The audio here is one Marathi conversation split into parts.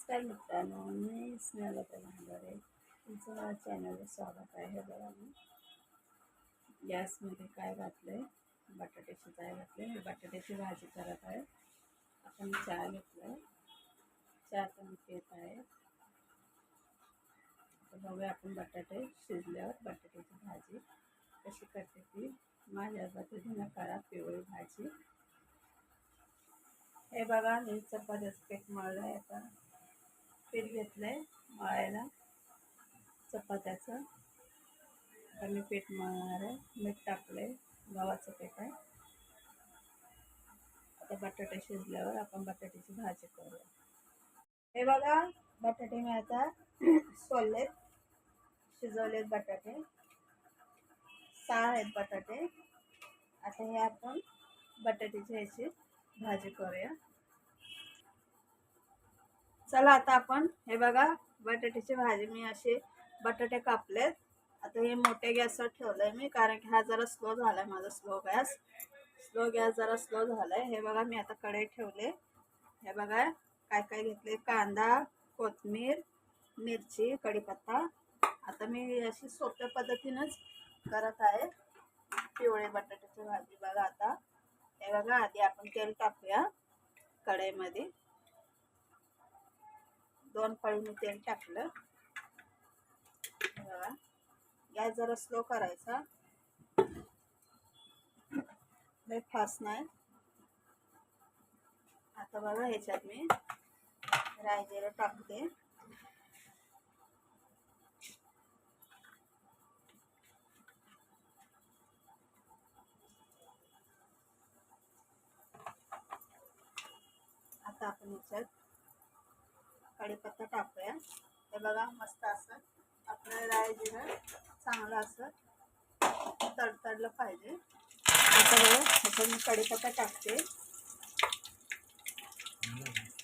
नमस्कार मित्रांनो, मी स्नेहलता भांडारे. तुमचं माझ्या चॅनलवर स्वागत आहे. हे बघा, मी गॅसमध्ये काय घातलंय, बटाट्याची डाळ घातली. मी बटाट्याची भाजी करत आहे. आपण चहा घेतलाय, चहाचा मी पेत आहे. आता बघूया आपण बटाटे शिजल्यावर बटाट्याची भाजी कशी करते ती माझ्या पद्धतीनं करा. पिवळी भाजी. हे बघा, मी चपात्याचं पीठ मळलंय. आता पीठ घेतलंय मळायला चपात्याचं. आता मी पीठ मळणार आहे. मीठ टाकलंय, गव्हाचं पीठ आहे. आता बटाटे शिजल्यावर आपण बटाट्याची भाजी करूया. हे बघा, बटाटे मी आता सोललेत, शिजवलेत बटाटे. 6 आहेत बटाटे. आता हे आपण बटाट्याची ह्याची भाजी करूया. चला, आता आपण हे बघा, बटाट्याची भाजी मी असे बटाटे कापलेत. आता हे मोठ्या गॅसवर ठेवलंय मी, कारण की हा जरा स्लो झालाय माझा. स्लो गॅस जरा स्लो झालाय. हे बघा, मी आता कढई ठेवले. हे बघा काय काय घेतले: कांदा, कोथिंबीर, मिरची, कढीपत्ता. आता मी अशी सोप्या पद्धतीनंच करत आहे पिवळे बटाट्याची भाजी. बघा, आता हे बघा, आधी आपण तेल टाकूया कढईमध्ये. 2 पळी मी तेल टाकलं. बघा, गॅस जरा स्लो करायचा, लय फास्ट नाही. आता बघा, ह्याच्यात मी राई जिरं टाकते. आता आपण ह्याच्यात कढीपत्ता टाकूया. हे बघा, मस्त असं आपलं राई जिरं चांगलं असं तडतडलं पाहिजे. आता बघा, ह्याच्यात मी कढीपत्ता टाकते.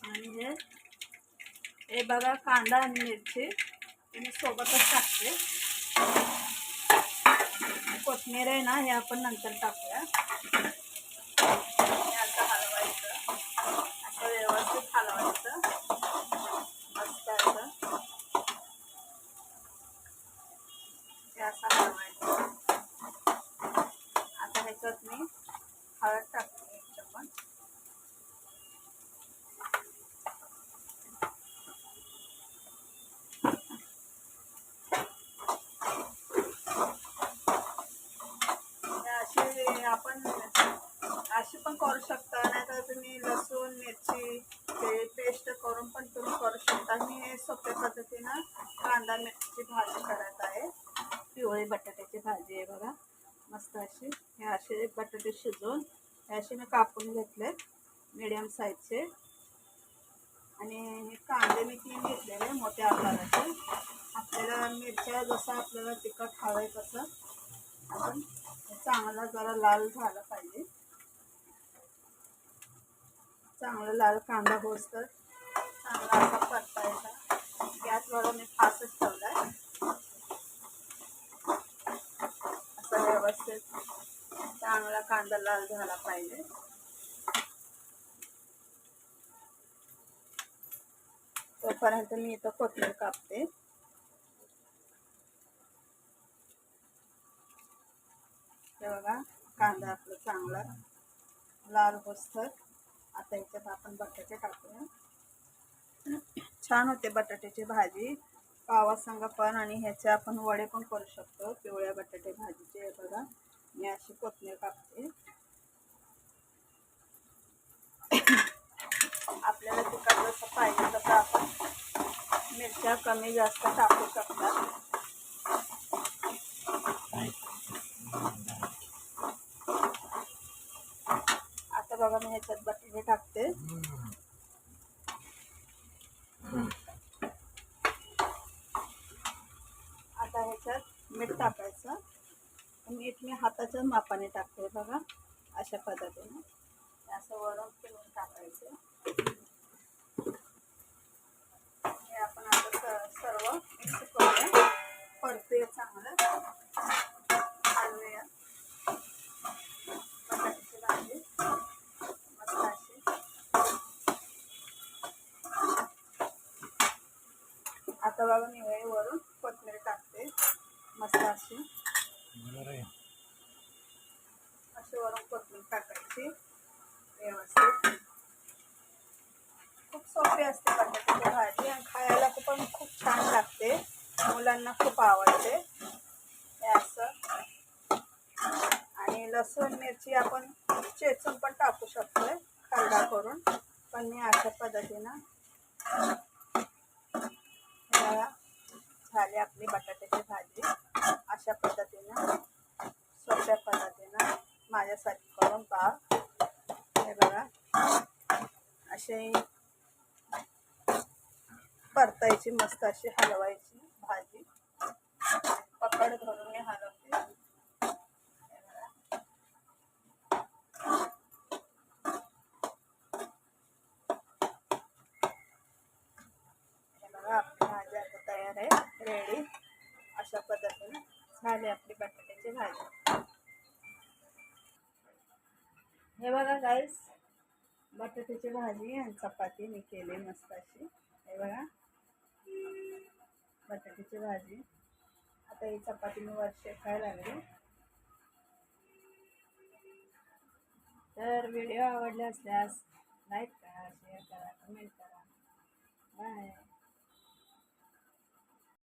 आणि हे बघा, कांदा आणि मिरची मी सोबतच टाकते. कोथिंबीर आहे ना, हे आपण नंतर टाकूया. हे आता हलवायचं, असं व्यवस्थित हलवायचं, मस्त असं हे असं हलवायचं. आता ह्याच्यात मी हळद टाकते 1 चमच. आपण अशी पण करू शकता, नाहीतर तुम्ही लसूण मिरची ते पेस्ट करून पण तुम्ही करू शकता. मी हे सोप्या पद्धतीनं कांदा मिरचीची भाजी करत आहे. पिवळी बटाट्याची भाजी आहे. बघा, मस्त अशी हे असे बटाटे शिजवून हे असे मी कापून घेतले मीडियम साईजचे. आणि हे कांदे मी 3 घेतलेले मोठ्या आकाराचे. आपल्याला मिरच्या जसं आपल्याला तिखट हवंय तसं आपण चांगला जरा लाल झाला पाहिजे. चांगला लाल कांदा होईस्तोवर चांगला असा परतायचा. गॅसवर मी फास्टच ठेवलाय. असं व्यवस्थित चांगला कांदा लाल झाला पाहिजे. तोपर्यंत मी इथं कोथिंबीर कापते. हे बघा, कांदा आपला चांगला लाल होईस्तोवर आता ह्याच्यात आपण बटाटे टाकूया. छान होते बटाट्याची भाजी पावासंग पण, आणि ह्याचे आपण वडे पण करू शकतो पिवळ्या बटाटे भाजीचे. हे बघा, मी अशी कोथिंबीर कापते. आपल्याला तिखट जसं पाहिजे तसं आपण मिरच्या कमी जास्त टाकू शकतात. आता बघा, मी ह्याच्यात बटाटे टाकते. आता ह्याच्यात मीठ टाकायचं. मीठ मी हाताच्या मापाने टाकते. बघा, अशा पद्धतीने असं वरून फिरून टाकायचं. हे आपण आता सर्व मिक्स करूया, परतूया चांगलं, हलवूया. बटाट्याची भाजी मस्त अशी आता बघा मी वरून कोथिंबीर टाकते मस्त अशी वरून कोथिंबीर टाकायची व्यवस्थित. खूप सोपी असते बटाट्याची भाजी आणि खायला पण खूप छान लागते. मुलांना खूप आवडते हे असं. आणि लसूण मिरची आपण चेचून पण टाकू शकतोय खरडा करून, पण मी अशा पद्धतीनं झाली आपली बटाट्याची भाजी. अशा पद्धतीनं सोप्या पद्धतीनं माझ्यासाठी करून पहा. हे बघा असे परतायची मस्त अशी हलवायची भाजी. पकड धरून मी हलवते. आपली भाजी आता तयार आहे, रेडी. अशा पद्धतीने झाली आपली बटाट्याची भाजी. हे बघा गाईस, बटाट्याची भाजी आणि चपाती मी केली मस्त अशी. हे बघा बटाट्याची भाजी. आता ही चपाती मी वर शेकायला लागली. तर व्हिडिओ आवडले असल्यास लाईक करा, शेअर करा, कमेंट करा. बाय.